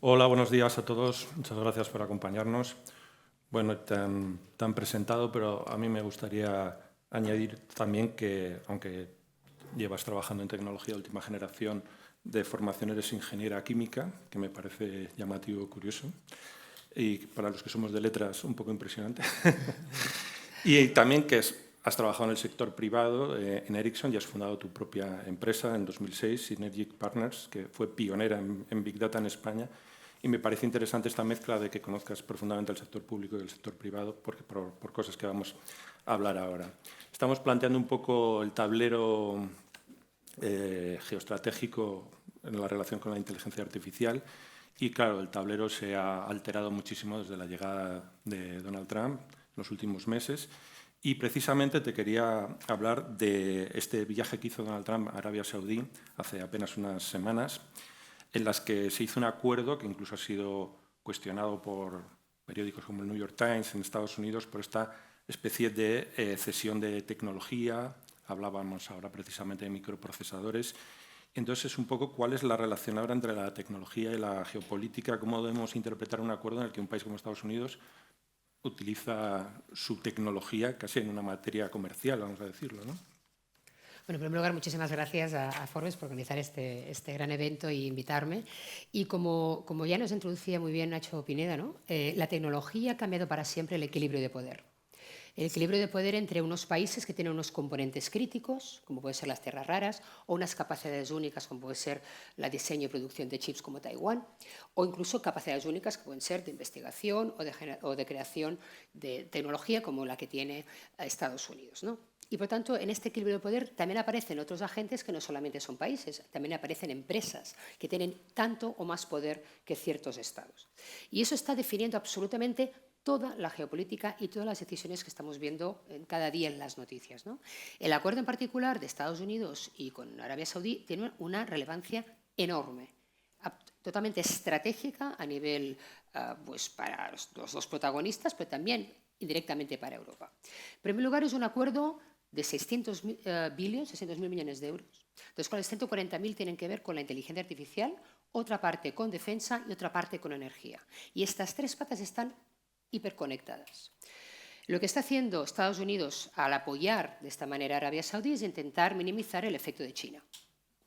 Hola, buenos días a todos. Muchas gracias por acompañarnos. Bueno, te han presentado, pero a mí me gustaría añadir también que, aunque llevas trabajando en tecnología de última generación, de formación eres ingeniera química, que me parece llamativo y curioso, y para los que somos de letras, un poco impresionante. Y también que has trabajado en el sector privado, en Ericsson, y has fundado tu propia empresa en 2006, Synergic Partners, que fue pionera en Big Data en España. Y me parece interesante esta mezcla de que conozcas profundamente el sector público y el sector privado, porque por cosas que vamos a hablar ahora. Estamos planteando un poco el tablero geoestratégico en la relación con la inteligencia artificial. Y claro, el tablero se ha alterado muchísimo desde la llegada de Donald Trump en los últimos meses. Y precisamente te quería hablar de este viaje que hizo Donald Trump a Arabia Saudí hace apenas unas semanas, en las que se hizo un acuerdo que incluso ha sido cuestionado por periódicos como el New York Times en Estados Unidos por esta especie de cesión de tecnología. Hablábamos ahora precisamente de microprocesadores. Entonces, es un poco cuál es la relación ahora entre la tecnología y la geopolítica, cómo debemos interpretar un acuerdo en el que un país como Estados Unidos utiliza su tecnología casi en una materia comercial, vamos a decirlo, ¿no? Bueno, en primer lugar, muchísimas gracias a Forbes por organizar este gran evento e invitarme. Y como ya nos introducía muy bien Nacho Pineda, ¿no? La tecnología ha cambiado para siempre el equilibrio de poder. El equilibrio de poder entre unos países que tienen unos componentes críticos, como pueden ser las tierras raras, o unas capacidades únicas, como puede ser la diseño y producción de chips como Taiwán, o incluso capacidades únicas que pueden ser de investigación o de creación de tecnología como la que tiene Estados Unidos, ¿no? Y, por tanto, en este equilibrio de poder también aparecen otros agentes que no solamente son países, también aparecen empresas que tienen tanto o más poder que ciertos estados. Y eso está definiendo absolutamente toda la geopolítica y todas las decisiones que estamos viendo cada día en las noticias, ¿no? El acuerdo en particular de Estados Unidos y con Arabia Saudí tiene una relevancia enorme, totalmente estratégica a nivel pues para los dos protagonistas, pero también indirectamente para Europa. En primer lugar, es un acuerdo de 600.000 millones de euros, de los cuales 140.000 tienen que ver con la inteligencia artificial, otra parte con defensa y otra parte con energía. Y estas tres patas están hiperconectadas. Lo que está haciendo Estados Unidos al apoyar de esta manera a Arabia Saudí es intentar minimizar el efecto de China.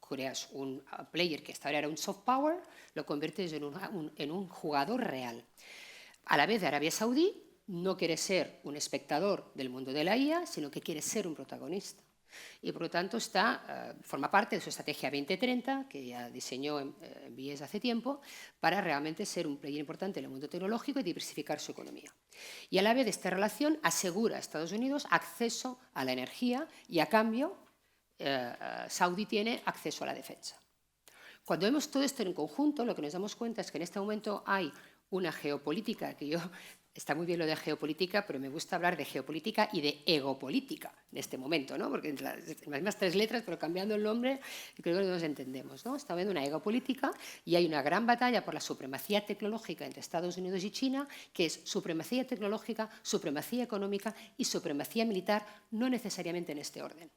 Creas un player que hasta ahora era un soft power, lo conviertes en un jugador real. A la vez, Arabia Saudí no quiere ser un espectador del mundo de la IA, sino que quiere ser un protagonista. Y, por lo tanto, forma parte de su estrategia 2030, que ya diseñó en BIES hace tiempo, para realmente ser un player importante en el mundo tecnológico y diversificar su economía. Y a la vez, esta relación asegura a Estados Unidos acceso a la energía y, a cambio, Saudí tiene acceso a la defensa. Cuando vemos todo esto en conjunto, lo que nos damos cuenta es que en este momento hay una geopolítica, que está muy bien lo de geopolítica, pero me gusta hablar de geopolítica y de egopolítica en este momento, ¿no? Porque las mismas tres letras, pero cambiando el nombre, creo que nos entendemos, ¿no? Está habiendo una egopolítica y hay una gran batalla por la supremacía tecnológica entre Estados Unidos y China, que es supremacía tecnológica, supremacía económica y supremacía militar, no necesariamente en este orden.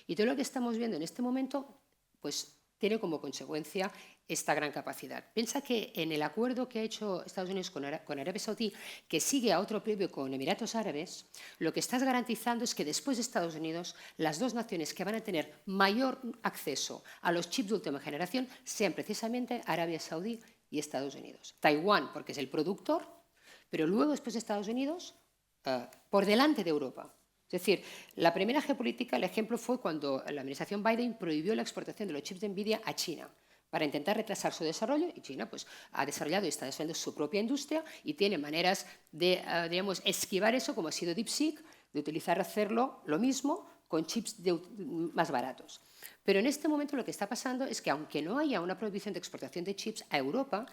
Y todo lo que estamos viendo en este momento, pues tiene como consecuencia esta gran capacidad. Piensa que en el acuerdo que ha hecho Estados Unidos con Arabia Saudí, que sigue a otro previo con Emiratos Árabes, lo que estás garantizando es que después de Estados Unidos, las dos naciones que van a tener mayor acceso a los chips de última generación sean precisamente Arabia Saudí y Estados Unidos. Taiwán, porque es el productor, pero luego, después de Estados Unidos, por delante de Europa. Es decir, la primera geopolítica, el ejemplo fue cuando la administración Biden prohibió la exportación de los chips de Nvidia a China para intentar retrasar su desarrollo, y China pues, ha desarrollado y está desarrollando su propia industria y tiene maneras de digamos, esquivar eso, como ha sido DeepSeek, de hacerlo lo mismo con chips más baratos. Pero en este momento lo que está pasando es que, aunque no haya una prohibición de exportación de chips a Europa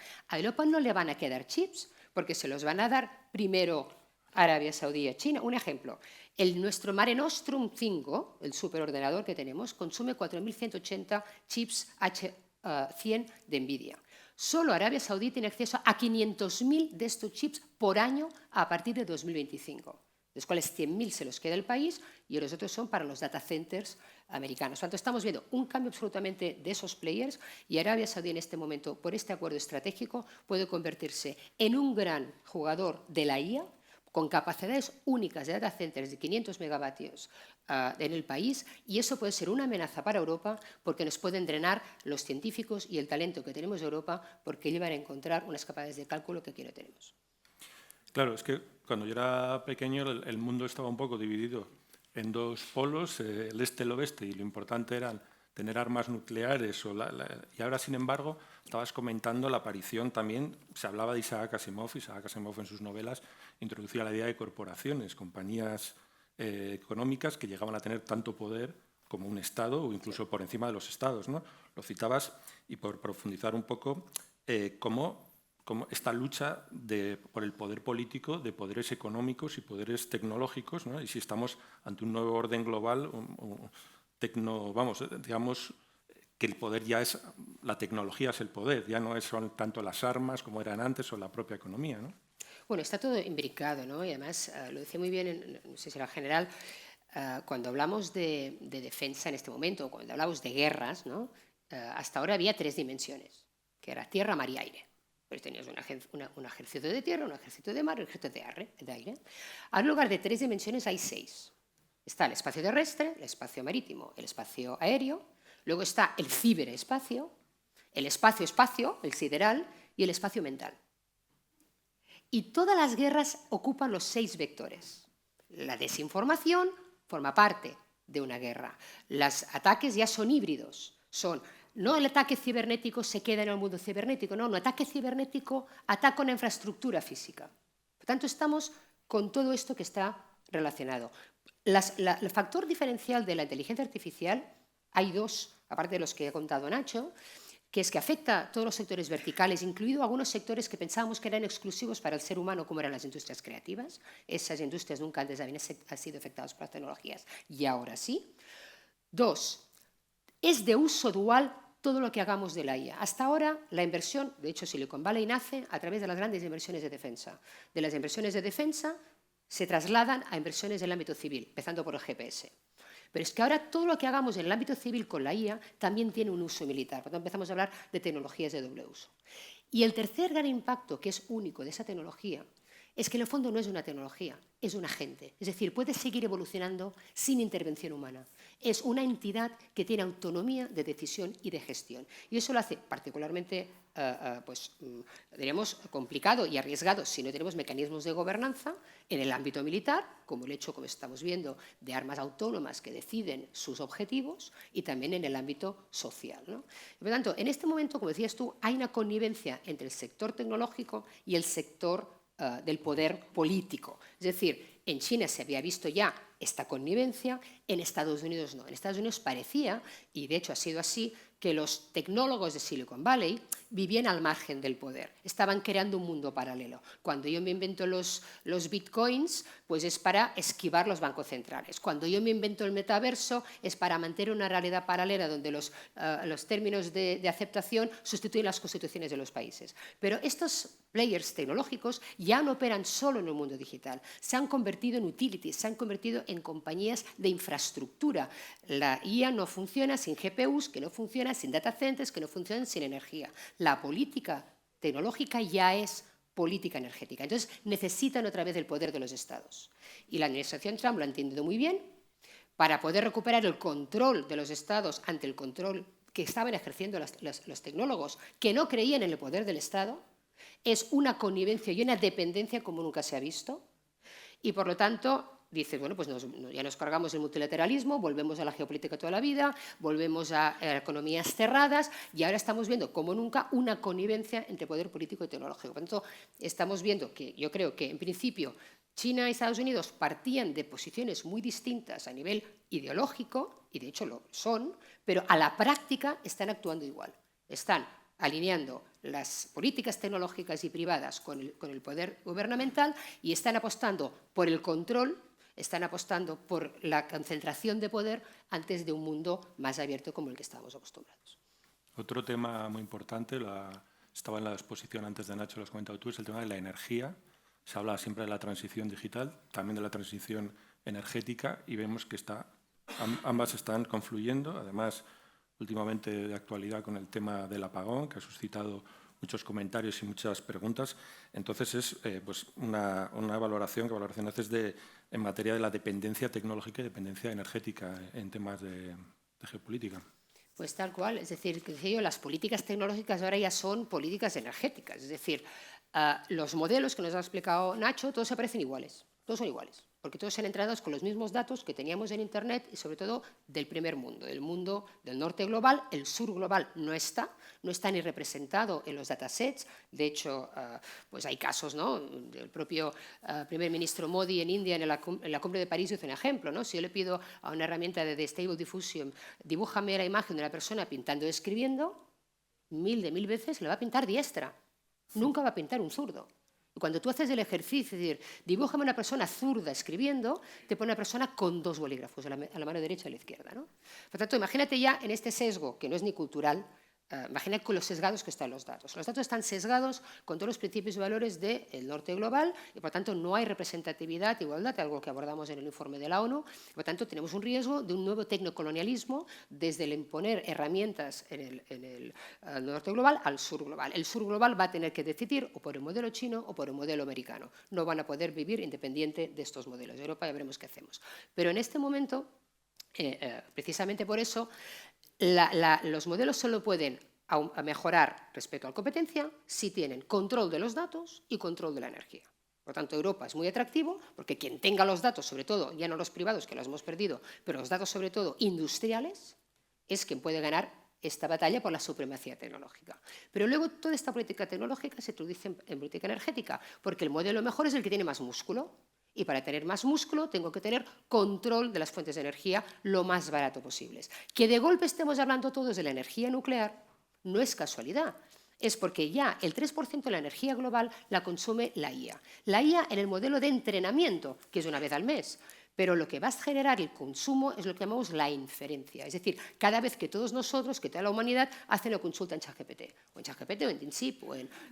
no le van a quedar chips, porque se los van a dar primero a Arabia Saudí y a China. Un ejemplo, nuestro Mare Nostrum 5, el superordenador que tenemos, consume 4.180 chips H100 de Nvidia. Solo Arabia Saudí tiene acceso a 500.000 de estos chips por año a partir de 2025. Es los cuales 100.000 se los queda el país y los otros son para los data centers americanos. Por tanto, estamos viendo un cambio absolutamente de esos players y Arabia Saudí en este momento, por este acuerdo estratégico, puede convertirse en un gran jugador de la IA, con capacidades únicas de data centers de 500 megavatios en el país, y eso puede ser una amenaza para Europa porque nos pueden drenar los científicos y el talento que tenemos de Europa porque ellos van a encontrar unas capacidades de cálculo que aquí no tenemos. Claro, es que cuando yo era pequeño el mundo estaba un poco dividido en dos polos, el este y el oeste, y lo importante era tener armas nucleares. Y ahora, sin embargo, estabas comentando la aparición también, se hablaba de Isaac Asimov en sus novelas introducía la idea de corporaciones, compañías económicas que llegaban a tener tanto poder como un Estado o incluso por encima de los Estados, ¿no? Lo citabas y por profundizar un poco, cómo esta lucha por el poder político, de poderes económicos y poderes tecnológicos, ¿no? Y si estamos ante un nuevo orden global, digamos que el poder ya es, la tecnología es el poder, ya no son tanto las armas como eran antes o la propia economía, ¿no? Bueno, está todo imbricado, ¿no? Y además, lo decía muy bien, no sé si era general, cuando hablamos de defensa en este momento, o cuando hablamos de guerras, ¿no? Hasta ahora había 3 dimensiones, que era tierra, mar y aire. Pues tenías un ejército de tierra, un ejército de mar y un ejército de aire. Ahora, en lugar de 3 dimensiones, hay 6. Está el espacio terrestre, el espacio marítimo, el espacio aéreo, luego está el ciberespacio, el espacio-espacio, el sideral, y el espacio mental. Y todas las guerras ocupan los 6 vectores. La desinformación forma parte de una guerra. Los ataques ya son híbridos. No el ataque cibernético se queda en el mundo cibernético, no, un ataque cibernético ataca una infraestructura física. Por tanto, estamos con todo esto que está relacionado. El factor diferencial de la inteligencia artificial, hay 2, aparte de los que ha contado Nacho, que es que afecta a todos los sectores verticales, incluido algunos sectores que pensábamos que eran exclusivos para el ser humano, como eran las industrias creativas. Esas industrias nunca antes habían sido afectadas por las tecnologías y ahora sí. 2, es de uso dual todo lo que hagamos de la IA. Hasta ahora, la inversión, de hecho Silicon Valley nace a través de las grandes inversiones de defensa. De las inversiones de defensa se trasladan a inversiones del ámbito civil, empezando por el GPS. Pero es que ahora todo lo que hagamos en el ámbito civil con la IA también tiene un uso militar. Por tanto, empezamos a hablar de tecnologías de doble uso. Y el tercer gran impacto, que es único de esa tecnología, es que en el fondo no es una tecnología, es un agente. Es decir, puede seguir evolucionando sin intervención humana. Es una entidad que tiene autonomía de decisión y de gestión. Y eso lo hace particularmente diríamos, complicado y arriesgado si no tenemos mecanismos de gobernanza en el ámbito militar, como el hecho, como estamos viendo, de armas autónomas que deciden sus objetivos, y también en el ámbito social, ¿no? Por lo tanto, en este momento, como decías tú, hay una connivencia entre el sector tecnológico y el sector del poder político. Es decir, en China se había visto ya esta connivencia, en Estados Unidos no. En Estados Unidos parecía, y de hecho ha sido así, que los tecnólogos de Silicon Valley vivían al margen del poder, estaban creando un mundo paralelo. Cuando yo me invento los bitcoins, pues es para esquivar los bancos centrales. Cuando yo me invento el metaverso, es para mantener una realidad paralela donde los términos de aceptación sustituyen las constituciones de los países. Pero estos players tecnológicos ya no operan solo en el mundo digital, se han convertido en utilities, se han convertido en compañías de infraestructura. La IA no funciona sin GPUs, que no funciona sin data centers, que no funcionan sin energía. La política tecnológica ya es política energética. Entonces, necesitan otra vez el poder de los Estados. Y la administración Trump lo ha entendido muy bien. Para poder recuperar el control de los Estados ante el control que estaban ejerciendo los tecnólogos, que no creían en el poder del Estado, es una connivencia y una dependencia como nunca se ha visto. Y, por lo tanto, dice, bueno, pues ya nos cargamos el multilateralismo, volvemos a la geopolítica toda la vida, volvemos a economías cerradas, y ahora estamos viendo, como nunca, una connivencia entre poder político y tecnológico. Por lo tanto, estamos viendo que yo creo que, en principio, China y Estados Unidos partían de posiciones muy distintas a nivel ideológico, y de hecho lo son, pero a la práctica están actuando igual. Están alineando las políticas tecnológicas y privadas con el poder gubernamental y están apostando por el control, están apostando por la concentración de poder antes de un mundo más abierto como el que estábamos acostumbrados. Otro tema muy importante, estaba en la exposición antes de Nacho, lo has comentado tú, es el tema de la energía. Se habla siempre de la transición digital, también de la transición energética, y vemos que ambas están confluyendo. Además, últimamente de actualidad con el tema del apagón, que ha suscitado muchos comentarios y muchas preguntas. Entonces, es pues una valoración, ¿qué valoración haces en materia de la dependencia tecnológica y dependencia energética en temas de geopolítica? Pues tal cual, es decir, que las políticas tecnológicas ahora ya son políticas energéticas, es decir, los modelos que nos ha explicado Nacho, todos se parecen iguales, todos son iguales, porque todos se han entrenados con los mismos datos que teníamos en Internet y sobre todo del primer mundo, del mundo del norte global. El sur global no está ni representado en los datasets. De hecho, pues hay casos, ¿no? El propio primer ministro Modi en India, en la cumbre de París, hizo un ejemplo, ¿no? Si yo le pido a una herramienta de Stable Diffusion, dibújame la imagen de una persona pintando y escribiendo, mil veces le va a pintar diestra. Nunca va a pintar un zurdo. Y cuando tú haces el ejercicio, es decir, dibújame una persona zurda escribiendo, te pone una persona con 2 bolígrafos, a la mano derecha y a la izquierda, ¿no? Por tanto, imagínate ya en este sesgo, que no es ni cultural, imagínate con los sesgados que están los datos. Los datos están sesgados con todos los principios y valores del norte global y, por tanto, no hay representatividad, igualdad, algo que abordamos en el informe de la ONU. Por tanto, tenemos un riesgo de un nuevo tecnocolonialismo desde el imponer herramientas en el norte global al sur global. El sur global va a tener que decidir o por el modelo chino o por el modelo americano. No van a poder vivir independiente de estos modelos. En Europa ya veremos qué hacemos. Pero en este momento, precisamente por eso, los modelos solo pueden mejorar respecto a la competencia si tienen control de los datos y control de la energía. Por tanto, Europa es muy atractivo porque quien tenga los datos, sobre todo, ya no los privados que los hemos perdido, pero los datos sobre todo industriales, es quien puede ganar esta batalla por la supremacía tecnológica. Pero luego toda esta política tecnológica se traduce en política energética, porque el modelo mejor es el que tiene más músculo. Y para tener más músculo tengo que tener control de las fuentes de energía lo más barato posibles. Que de golpe estemos hablando todos de la energía nuclear no es casualidad. Es porque ya el 3% de la energía global la consume la IA. La IA en el modelo de entrenamiento, que es una vez al mes. Pero lo que va a generar el consumo es lo que llamamos la inferencia. Es decir, cada vez que todos nosotros, que toda la humanidad, hacen una consulta en ChatGPT, o en DeepSeek,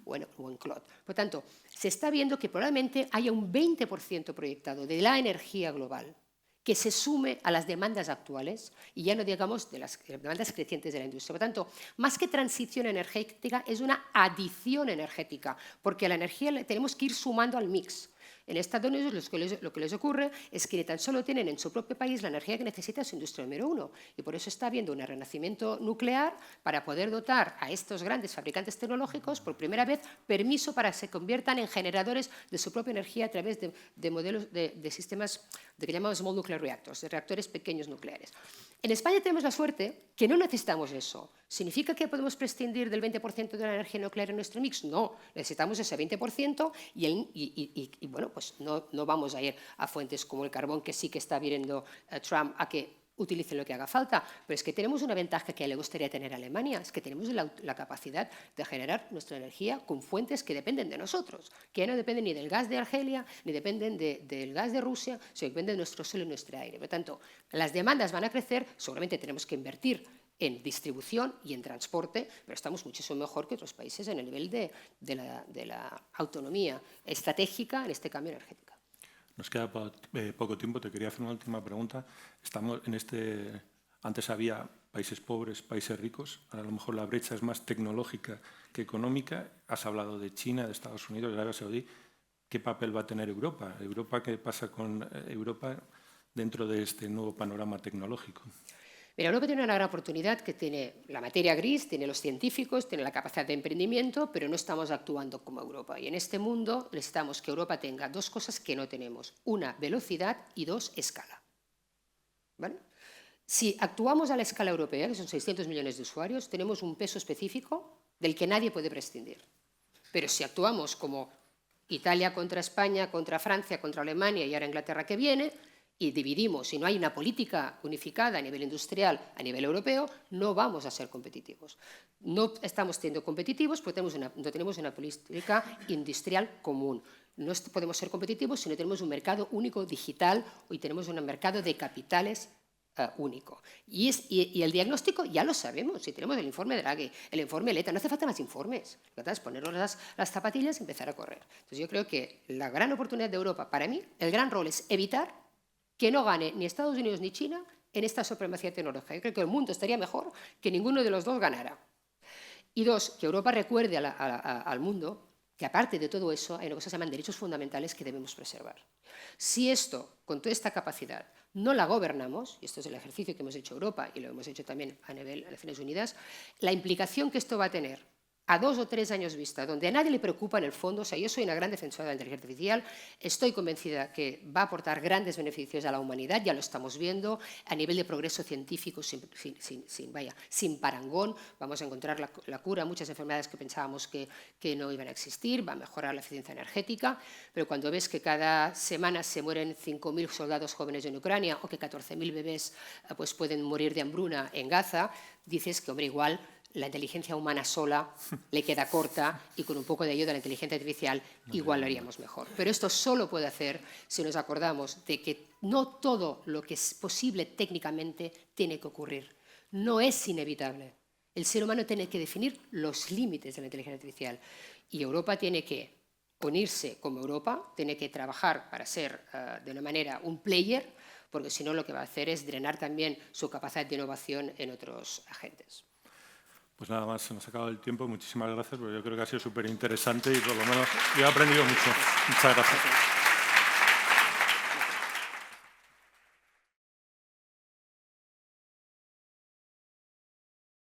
o en Claude. Por tanto, se está viendo que probablemente haya un 20% proyectado de la energía global que se sume a las demandas actuales y ya no digamos de las demandas crecientes de la industria. Por tanto, más que transición energética, es una adición energética, porque a la energía le tenemos que ir sumando al mix. En Estados Unidos lo que les ocurre es que tan solo tienen en su propio país la energía que necesita su industria número 1 y por eso está habiendo un renacimiento nuclear para poder dotar a estos grandes fabricantes tecnológicos por primera vez permiso para que se conviertan en generadores de su propia energía a través de modelos de sistemas que llamamos small nuclear reactors, de reactores pequeños nucleares. En España tenemos la suerte que no necesitamos eso. ¿Significa que podemos prescindir del 20% de la energía nuclear en nuestro mix? No, necesitamos ese 20% y bueno, pues no vamos a ir a fuentes como el carbón, que sí que está viendo Trump a que utilicen lo que haga falta. Pero es que tenemos una ventaja que le gustaría tener a Alemania, es que tenemos la capacidad de generar nuestra energía con fuentes que dependen de nosotros, que ya no dependen ni del gas de Argelia, ni dependen del gas de Rusia, sino que dependen de nuestro suelo y nuestro aire. Por lo tanto, las demandas van a crecer, seguramente tenemos que invertir en distribución y en transporte, pero estamos muchísimo mejor que otros países en el nivel de la autonomía estratégica en este cambio energético. Nos queda poco tiempo. Te quería hacer una última pregunta. Estamos antes había países pobres, países ricos. Ahora a lo mejor la brecha es más tecnológica que económica. Has hablado de China, de Estados Unidos, de Arabia Saudí. ¿Qué papel va a tener Europa? ¿Qué pasa con Europa dentro de este nuevo panorama tecnológico? Mira, Europa tiene una gran oportunidad que tiene la materia gris, tiene los científicos, tiene la capacidad de emprendimiento, pero no estamos actuando como Europa. Y en este mundo necesitamos que Europa tenga 2 cosas que no tenemos. 1, velocidad y 2, escala. ¿Vale? Si actuamos a la escala europea, que son 600 millones de usuarios, tenemos un peso específico del que nadie puede prescindir. Pero si actuamos como Italia contra España, contra Francia, contra Alemania y ahora Inglaterra que viene, y dividimos, si no hay una política unificada a nivel industrial, a nivel europeo, no vamos a ser competitivos. No estamos siendo competitivos porque no tenemos una política industrial común. No podemos ser competitivos si no tenemos un mercado único digital y tenemos un mercado de capitales único. Y el diagnóstico ya lo sabemos, si tenemos el informe Draghi, el informe Letta, no hace falta más informes, lo que falta es ponernos las zapatillas y empezar a correr. Entonces yo creo que la gran oportunidad de Europa, para mí, el gran rol es evitar que no gane ni Estados Unidos ni China en esta supremacía tecnológica. Yo creo que el mundo estaría mejor que ninguno de los dos ganara. Y dos, que Europa recuerde al mundo que aparte de todo eso hay una cosa que se llaman derechos fundamentales que debemos preservar. Si esto, con toda esta capacidad, no la gobernamos, y esto es el ejercicio que hemos hecho Europa y lo hemos hecho también a nivel de Naciones Unidas, la implicación que esto va a tener a 2 o 3 años vista, donde a nadie le preocupa en el fondo, o sea, yo soy una gran defensora de la inteligencia artificial, estoy convencida que va a aportar grandes beneficios a la humanidad, ya lo estamos viendo, a nivel de progreso científico sin parangón, vamos a encontrar la cura a muchas enfermedades que pensábamos que no iban a existir, va a mejorar la eficiencia energética, pero cuando ves que cada semana se mueren 5.000 soldados jóvenes en Ucrania o que 14.000 bebés pues pueden morir de hambruna en Gaza, dices que, hombre, igual la inteligencia humana sola le queda corta y con un poco de ayuda de la inteligencia artificial igual lo haríamos mejor. Pero esto solo puede hacer si nos acordamos de que no todo lo que es posible técnicamente tiene que ocurrir. No es inevitable. El ser humano tiene que definir los límites de la inteligencia artificial y Europa tiene que unirse como Europa, tiene que trabajar para ser de una manera un player, porque si no lo que va a hacer es drenar también su capacidad de innovación en otros agentes. Pues nada más, se nos ha acabado el tiempo. Muchísimas gracias, porque yo creo que ha sido súper interesante y por lo menos yo he aprendido mucho. Muchas gracias.